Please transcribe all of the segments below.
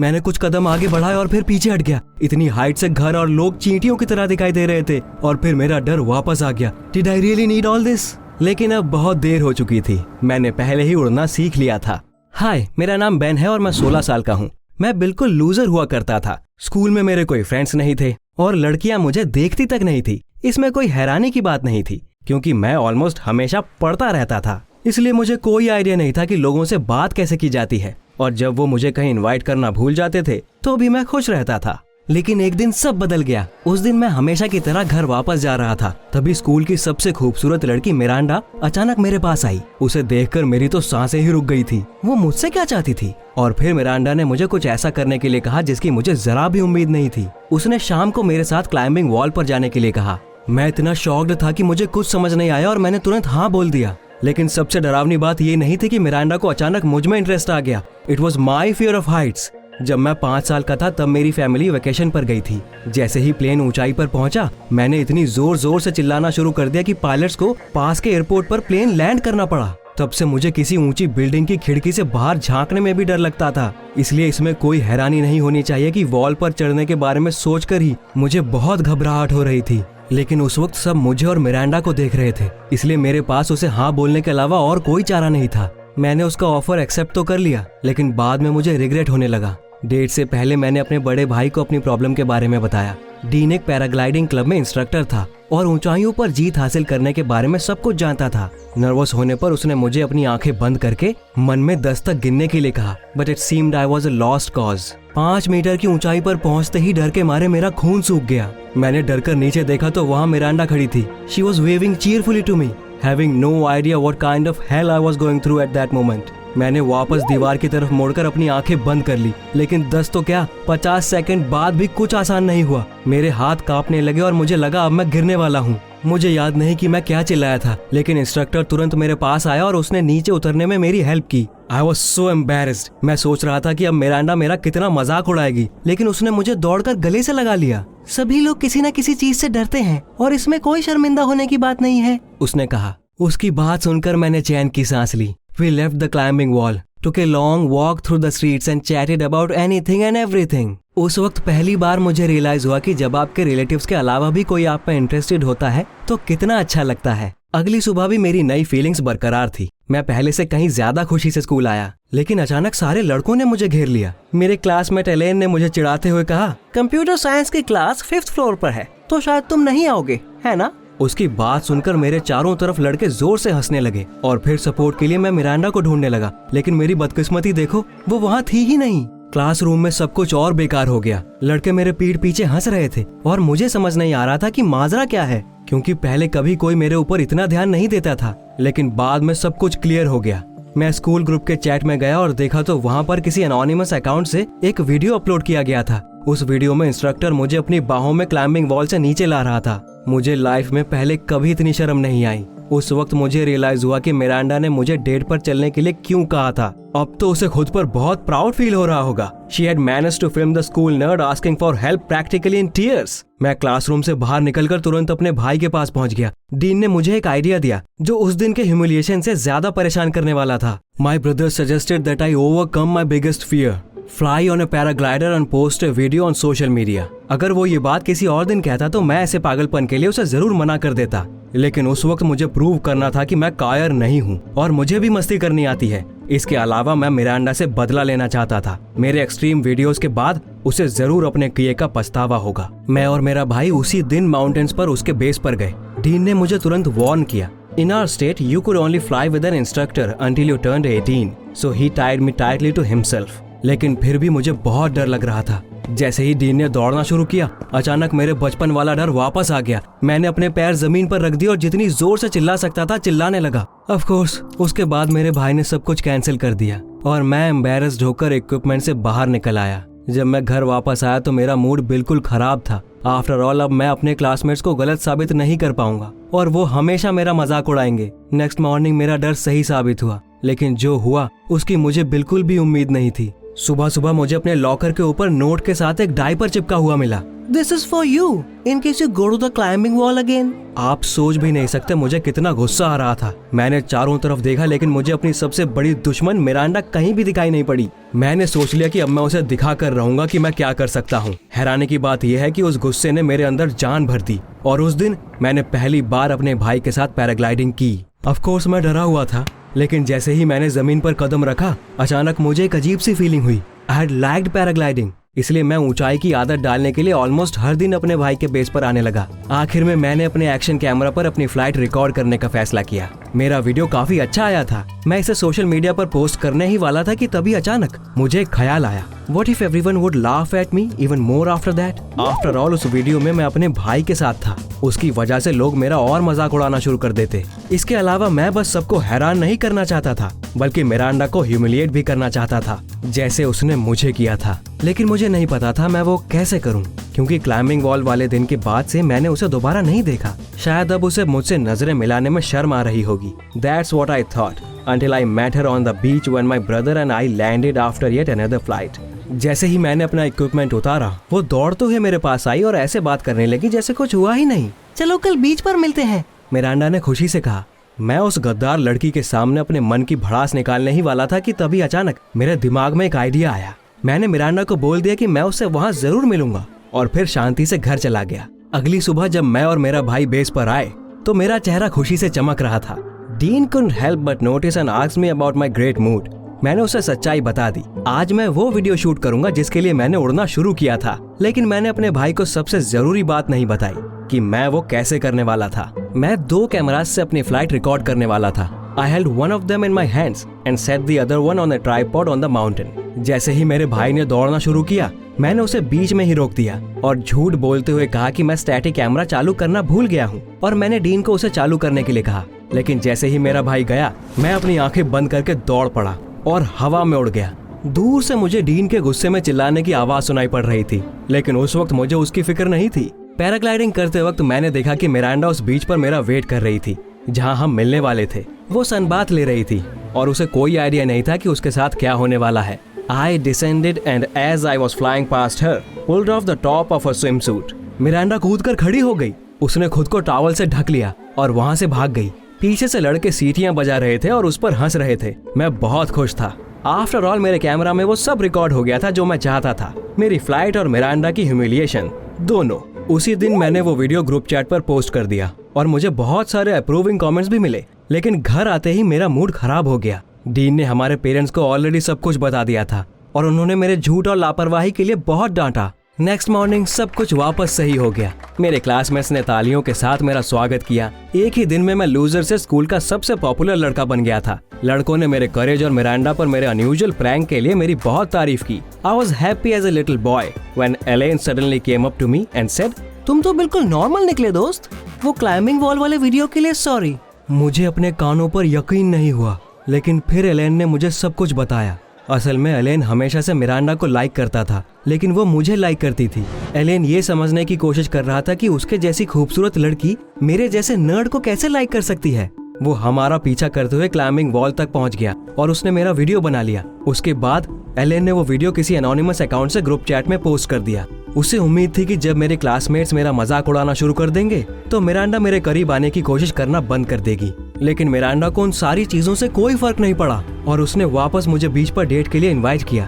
मैंने कुछ कदम आगे बढ़ाए और फिर पीछे हट गया। इतनी हाइट से घर और लोग चींटियों की तरह दिखाई दे रहे थे और फिर मेरा डर वापस आ गया। Did I really need all this? लेकिन अब बहुत देर हो चुकी थी, मैंने पहले ही उड़ना सीख लिया था। हाय, मेरा नाम बेन है और मैं 16 साल का हूँ। मैं बिल्कुल लूजर हुआ करता था। स्कूल में मेरे कोई फ्रेंड्स नहीं थे और लड़कियां मुझे देखती तक नहीं थी। इसमें कोई हैरानी की बात नहीं थी क्योंकि मैं ऑलमोस्ट हमेशा पढ़ता रहता था, इसलिए मुझे कोई आइडिया नहीं था कि लोगों से बात कैसे की जाती है। और जब वो मुझे कहीं इनवाइट करना भूल जाते थे तो भी मैं खुश रहता था। लेकिन एक दिन सब बदल गया। उस दिन मैं हमेशा की तरह घर वापस जा रहा था, तभी स्कूल की सबसे खूबसूरत लड़की मिरांडा अचानक मेरे पास आई। उसे देखकर मेरी तो सांसें ही रुक गई थी। वो मुझसे क्या चाहती थी? और फिर मिरांडा ने मुझे कुछ ऐसा करने के लिए कहा जिसकी मुझे जरा भी उम्मीद नहीं थी। उसने शाम को मेरे साथ क्लाइंबिंग वॉल पर जाने के लिए कहा। मैं इतना शॉक्ड था कि मुझे कुछ समझ नहीं आया और मैंने तुरंत हाँ बोल दिया। लेकिन सबसे डरावनी बात ये नहीं थी कि मिरांडा को अचानक मुझ में इंटरेस्ट आ गया। It was my fear of Heights. जब मैं 5 साल का था तब मेरी फैमिली वेकेशन पर गई थी। जैसे ही प्लेन ऊंचाई पर पहुंचा, मैंने इतनी जोर जोर से चिल्लाना शुरू कर दिया कि पायलट्स को पास के एयरपोर्ट पर प्लेन लैंड करना पड़ा। तब से मुझे किसी ऊंची बिल्डिंग की खिड़की से बाहर झांकने में भी डर लगता था। इसलिए इसमें कोई हैरानी नहीं होनी चाहिए कि वॉल पर चढ़ने के बारे में सोचकर ही मुझे बहुत घबराहट हो रही थी। लेकिन उस वक्त सब मुझे और मिरांडा को देख रहे थे, इसलिए मेरे पास उसे हाँ बोलने के अलावा और कोई चारा नहीं था। मैंने उसका ऑफर एक्सेप्ट तो कर लिया, लेकिन बाद में मुझे रिग्रेट होने लगा। डेट से पहले मैंने अपने बड़े भाई को अपनी प्रॉब्लम के बारे में बताया। डीन एक पैराग्लाइडिंग क्लब में इंस्ट्रक्टर था और ऊंचाइयों पर जीत हासिल करने के बारे में सब कुछ जानता था। नर्वस होने पर उसने मुझे अपनी आंखें बंद करके मन में 10 तक गिनने के लिए कहा, but it seemed I was a lost cause. 5 meter की ऊंचाई पर पहुंचते ही डर के मारे मेरा खून सूख गया। मैंने डर कर नीचे देखा तो वहाँ मिरांडा खड़ी थी। She was waving cheerfully to me, having no idea what kind of hell I was going through at that moment. मैंने वापस दीवार की तरफ मोड़कर अपनी आंखें बंद कर ली, लेकिन 10 तो क्या 50 सेकंड बाद भी कुछ आसान नहीं हुआ। मेरे हाथ कांपने लगे और मुझे लगा अब मैं गिरने वाला हूँ। मुझे याद नहीं कि मैं क्या चिल्लाया था, लेकिन इंस्ट्रक्टर तुरंत मेरे पास आया और उसने नीचे उतरने में मेरी हेल्प की। I was so embarrassed. मैं सोच रहा था कि अब मिरांडा मेरा कितना मजाक उड़ाएगी, लेकिन उसने मुझे दौड़कर गले से लगा लिया। सभी लोग किसी न किसी चीज से डरते हैं और इसमें कोई शर्मिंदा होने की बात नहीं है, उसने कहा। उसकी बात सुनकर मैंने चैन की सांस ली। We left the climbing wall, took a long walk through the streets and chatted about anything and everything. उस वक्त पहली बार मुझे रियलाइज हुआ कि जब आपके रिलेटिव्स के अलावा भी कोई आप पे इंटरेस्टेड होता है तो कितना अच्छा लगता है। अगली सुबह भी मेरी नई फीलिंग्स बरकरार थी। मैं पहले से कहीं ज्यादा खुशी से स्कूल आया, लेकिन अचानक सारे लड़कों ने मुझे घेर लिया। मेरे क्लासमेट एलेन ने मुझे चिढ़ाते हुए कहा, कंप्यूटर साइंस की क्लास 5th फ्लोर पर है, तो शायद तुम नहीं आओगे, है ना? उसकी बात सुनकर मेरे चारों तरफ लड़के जोर से हंसने लगे और फिर सपोर्ट के लिए मैं मिरांडा को ढूंढने लगा, लेकिन मेरी बदकिस्मती देखो, वो वहाँ थी ही नहीं। क्लासरूम में सब कुछ और बेकार हो गया। लड़के मेरे पीठ पीछे हंस रहे थे और मुझे समझ नहीं आ रहा था कि माजरा क्या है, क्योंकि पहले कभी कोई मेरे ऊपर इतना ध्यान नहीं देता था। लेकिन बाद में सब कुछ क्लियर हो गया। मैं स्कूल ग्रुप के चैट में गया और देखा तो वहाँ पर किसी एनोनिमस अकाउंट से एक वीडियो अपलोड किया गया था। उस वीडियो में इंस्ट्रक्टर मुझे अपनी बाहों में क्लाइंबिंग वॉल से नीचे ला रहा था। मुझे लाइफ में पहले कभी इतनी शर्म नहीं आई। उस वक्त मुझे रियलाइज हुआ कि मिरांडा ने मुझे डेट पर चलने के लिए क्यों कहा था। अब तो उसे खुद पर बहुत प्राउड फील हो रहा होगा। She had managed to film the school nerd asking for help practically in tears. मैं क्लासरूम से बाहर निकलकर तुरंत अपने भाई के पास पहुंच गया। डीन ने मुझे एक आइडिया दिया जो उस दिन के ह्यूमिलिएशन से ज्यादा परेशान करने वाला था। My brother suggested that I overcome my biggest fear. Fly on a paraglider and post a video on social media. अगर वो ये बात किसी और दिन कहता तो मैं ऐसे पागलपन के लिए उसे जरूर मना कर देता, लेकिन उस वक्त मुझे प्रूव करना था कि मैं कायर नहीं हूँ और मुझे भी मस्ती करनी आती है। इसके अलावा मैं मिरांडा से बदला लेना चाहता था। मेरे एक्सट्रीम वीडियोस के बाद उसे जरूर अपने किए का पछतावा होगा। मैं और मेरा भाई उसी दिन माउंटेन्स पर उसके बेस पर गए। डीन ने मुझे तुरंत वार्न किया, In our state, you could only fly with an instructor until you turned 18. So he tied me tightly to himself. लेकिन फिर भी मुझे बहुत डर लग रहा था। जैसे ही डीन ने दौड़ना शुरू किया, अचानक मेरे बचपन वाला डर वापस आ गया। मैंने अपने पैर जमीन पर रख दिए और जितनी जोर से चिल्ला सकता था चिल्लाने लगा। ऑफ कोर्स उसके बाद मेरे भाई ने सब कुछ कैंसिल कर दिया और मैं एम्बैरेस्ड होकर इक्विपमेंट से बाहर निकल आया। जब मैं घर वापस आया तो मेरा मूड बिल्कुल खराब था। आफ्टर ऑल अब मैं अपने क्लासमेट्स को गलत साबित नहीं कर पाऊंगा और वो हमेशा मेरा मजाक उड़ाएंगे। नेक्स्ट मॉर्निंग मेरा डर सही साबित हुआ, लेकिन जो हुआ उसकी मुझे बिल्कुल भी उम्मीद नहीं थी। सुबह सुबह मुझे अपने लॉकर के ऊपर नोट के साथ एक डायपर चिपका हुआ मिला। This is for you in case you go to the climbing wall again. आप सोच भी नहीं सकते मुझे कितना गुस्सा आ रहा था। मैंने चारों तरफ देखा लेकिन मुझे अपनी सबसे बड़ी दुश्मन मिरांडा कहीं भी दिखाई नहीं पड़ी। मैंने सोच लिया कि अब मैं उसे दिखा कर रहूंगा कि मैं क्या कर सकता हूँ। हैरानी की बात यह है कि उस गुस्से ने मेरे अंदर जान भर दी और उस दिन मैंने पहली बार अपने भाई के साथ पैराग्लाइडिंग की। ऑफ कोर्स मैं डरा हुआ था, लेकिन जैसे ही मैंने जमीन पर कदम रखा अचानक मुझे एक अजीब सी फीलिंग हुई। आई हैड लाइक्ड पैराग्लाइडिंग, इसलिए मैं ऊंचाई की आदत डालने के लिए ऑलमोस्ट हर दिन अपने भाई के बेस पर आने लगा। आखिर में मैंने अपने एक्शन कैमरा पर अपनी फ्लाइट रिकॉर्ड करने का फैसला किया। मेरा वीडियो काफी अच्छा आया था। मैं इसे सोशल मीडिया पर पोस्ट करने ही वाला था कि तभी अचानक मुझे एक ख्याल आया, what if everyone would laugh at me even more after that. After all उस वीडियो में मैं अपने भाई के साथ था, उसकी वजह से लोग मेरा और मजाक उड़ाना शुरू कर देते। इसके अलावा मैं बस सबको हैरान नहीं करना चाहता था, बल्कि मिरांडा को ह्यूमिलिएट भी करना चाहता था, जैसे उसने मुझे किया था। लेकिन मुझे नहीं पता था मैं वो कैसे करूं, क्योंकि क्लाइंबिंग वॉल वाले दिन के बाद से मैंने उसे दोबारा नहीं देखा। शायद अब उसे मुझसे नजरें मिलाने में शर्म आ रही होगी। That's what I thought until I met her on the beach when my brother and I landed after yet another flight. जैसे ही मैंने अपना इक्विपमेंट उतारा, वो दौड़ते हुए मेरे पास आई और ऐसे बात करने लगी जैसे कुछ हुआ ही नहीं। चलो कल बीच पर मिलते हैं, मिरांडा ने खुशी से कहा। मैं उस गद्दार लड़की के सामने अपने मन की भड़ास निकालने ही वाला था कि तभी अचानक मेरे दिमाग में एक आइडिया आया। मैंने मिरांडा को बोल दिया कि मैं उससे वहाँ जरूर मिलूंगा और फिर शांति से घर चला गया। अगली सुबह जब मैं और मेरा भाई बेस पर आए तो मेरा चेहरा खुशी से चमक रहा था। Dean couldn't help but notice and asked me about my great mood. मैंने उसे सच्चाई बता दी। आज मैं वो वीडियो शूट करूंगा जिसके लिए मैंने उड़ना शुरू किया था, लेकिन मैंने अपने भाई को सबसे जरूरी बात नहीं बताई कि मैं वो कैसे करने वाला था। मैं 2 कैमरास से अपनी फ्लाइट रिकॉर्ड करने वाला था। I held one of them in my hands and set the other one on a tripod on the mountain. जैसे ही मेरे भाई ने दौड़ना शुरू किया, मैंने उसे बीच में ही रोक दिया और झूठ बोलते हुए कहा कि मैं स्टैटिक कैमरा चालू करना भूल गया हूँ और मैंने डीन को उसे चालू करने के लिए कहा। लेकिन जैसे ही मेरा भाई गया, मैं अपनी आंखें बंद करके दौड़ पड़ा और हवा में उड़ गया। दूर से मुझे डीन के गुस्से में चिल्लाने की आवाज सुनाई पड़ रही थी, लेकिन उस वक्त मुझे उसकी फिक्र नहीं थी। पैराग्लाइडिंग करते वक्त मैंने देखा कि मिरांडा उस बीच पर मेरा वेट कर रही थी जहां हम मिलने वाले थे। वो सनबाथ ले रही थी और उसे कोई आइडिया नहीं था कि उसके साथ क्या होने वाला है। I descended and as I was flying past her, pulled off the top of her swimsuit. Miranda कूदकर खड़ी हो गई। उसने खुद को टॉवल से ढक लिया और वहां से भाग गई। पीछे से लड़के सीटियां बजा रहे थे और उस पर हंस रहे थे। मैं बहुत खुश था। आफ्टर ऑल मेरे कैमरा में वो सब रिकॉर्ड हो गया था जो मैं चाहता था, मेरी फ्लाइट और मिरांडा की ह्यूमिलिएशन दोनों। उसी दिन मैंने वो वीडियो ग्रुप चैट पर पोस्ट कर दिया और मुझे बहुत सारे अप्रूविंग कमेंट्स भी मिले। लेकिन घर आते ही मेरा मूड खराब हो गया। डीन ने हमारे पेरेंट्स को ऑलरेडी सब कुछ बता दिया था और उन्होंने मेरे झूठ और लापरवाही के लिए बहुत डांटा। नेक्स्ट मॉर्निंग सब कुछ वापस सही हो गया। मेरे क्लासमेट्स ने तालियों के साथ मेरा स्वागत किया। एक ही दिन में मैं लूजर से स्कूल का सबसे पॉपुलर लड़का बन गया था। लड़कों ने मेरे करेज और मिरांडा पर मेरे अनयूजुअल प्रैंक के लिए मेरी बहुत तारीफ की। I was happy as a little boy when Ellen suddenly came up to me and said, तुम तो बिल्कुल नॉर्मल निकले दोस्त। वो क्लाइंबिंग वॉल वाले वीडियो के लिए सॉरी। मुझे अपने कानों पर यकीन नहीं हुआ, लेकिन फिर एलेन ने मुझे सब कुछ बताया। असल में एलेन हमेशा से मिरांडा को लाइक करता था, लेकिन वो मुझे लाइक करती थी। एलेन ये समझने की कोशिश कर रहा था कि उसके जैसी खूबसूरत लड़की मेरे जैसे नर्ड को कैसे लाइक कर सकती है। वो हमारा पीछा करते हुए क्लाइंबिंग वॉल तक पहुंच गया और उसने मेरा वीडियो बना लिया। उसके बाद एलेन ने वो वीडियो किसी एनोनिमस अकाउंट से ग्रुप चैट में पोस्ट कर दिया। उसे उम्मीद थी कि जब मेरे क्लासमेट्स मेरा मजाक उड़ाना शुरू कर देंगे तो मिरांडा मेरे करीब आने की कोशिश करना बंद कर देगी। लेकिन मिरांडा को उन सारी चीजों से कोई फर्क नहीं पड़ा और उसने वापस मुझे बीच पर डेट के लिए इनवाइट किया।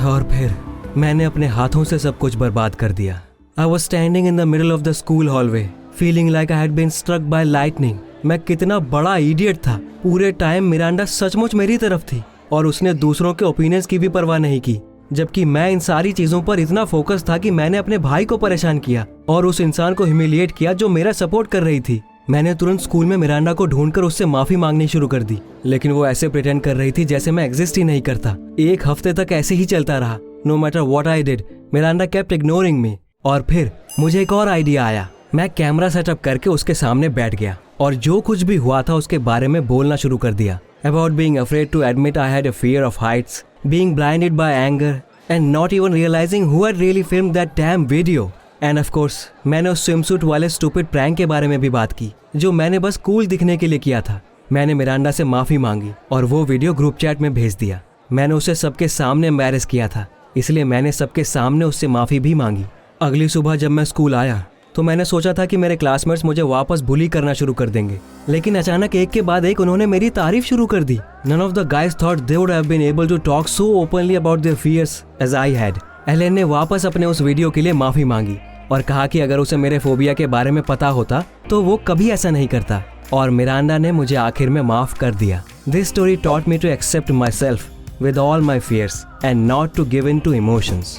और फिर मैंने अपने हाथों से सब कुछ बर्बाद कर दिया। I was standing in the middle of the school hallway feeling like I had been struck by lightning. मैं कितना बड़ा इडियट था। पूरे टाइम मिरांडा सचमुच मेरी तरफ थी और उसने दूसरों के ओपिनियंस की भी परवाह नहीं की, जबकि मैं इन सारी चीजों पर इतना फोकस था कि मैंने अपने भाई को परेशान किया और उस इंसान को ह्यूमिलिएट किया जो मेरा सपोर्ट कर रही थी। मैंने तुरंत स्कूल में मिरांडा को ढूंढकर उससे माफी मांगनी शुरू कर दी, लेकिन वो ऐसे प्रिटेंड कर रही थी जैसे मैं एग्जिस्ट ही नहीं करता। 1 हफ्ते तक ऐसे ही चलता रहा। No matter what I did, Miranda kept ignoring me. और फिर मुझे एक और आइडिया आया। मैं कैमरा सेटअप करके उसके सामने बैठ गया और जो कुछ भी हुआ था उसके बारे में बोलना शुरू कर दिया। About being afraid to admit I had a fear of heights, being blinded by anger, and not even realizing who had really filmed that damn video. And of course, मैंने उस swimsuit वाले stupid prank के बारे में भी बात की, जो मैंने बस कूल दिखने के लिए किया था। मैंने मिरांडा से माफी मांगी और वो वीडियो ग्रुप चैट में भेज दिया। मैंने उसे सबके सामने एम्बैरेस किया था, इसलिए मैंने सबके सामने उससे माफी भी मांगी। अगली सुबह जब मैं स्कूल आया तो मैंने सोचा था कि मेरे क्लासमेट्स मुझे वापस बुली करना शुरू कर देंगे, लेकिन अचानक एक के बाद एक उन्होंने मेरी तारीफ शुरू कर दी। None of the guys thought they would have been able to talk so openly about their fears as I had. Ellen ने वापस अपने उस वीडियो के लिए माफी मांगी और कहा कि अगर उसे मेरे फोबिया के बारे में पता होता तो वो कभी ऐसा नहीं करता, और मिरांडा ने मुझे आखिर में माफ कर दिया। This story taught me to accept myself with all my fears and not to give in to emotions.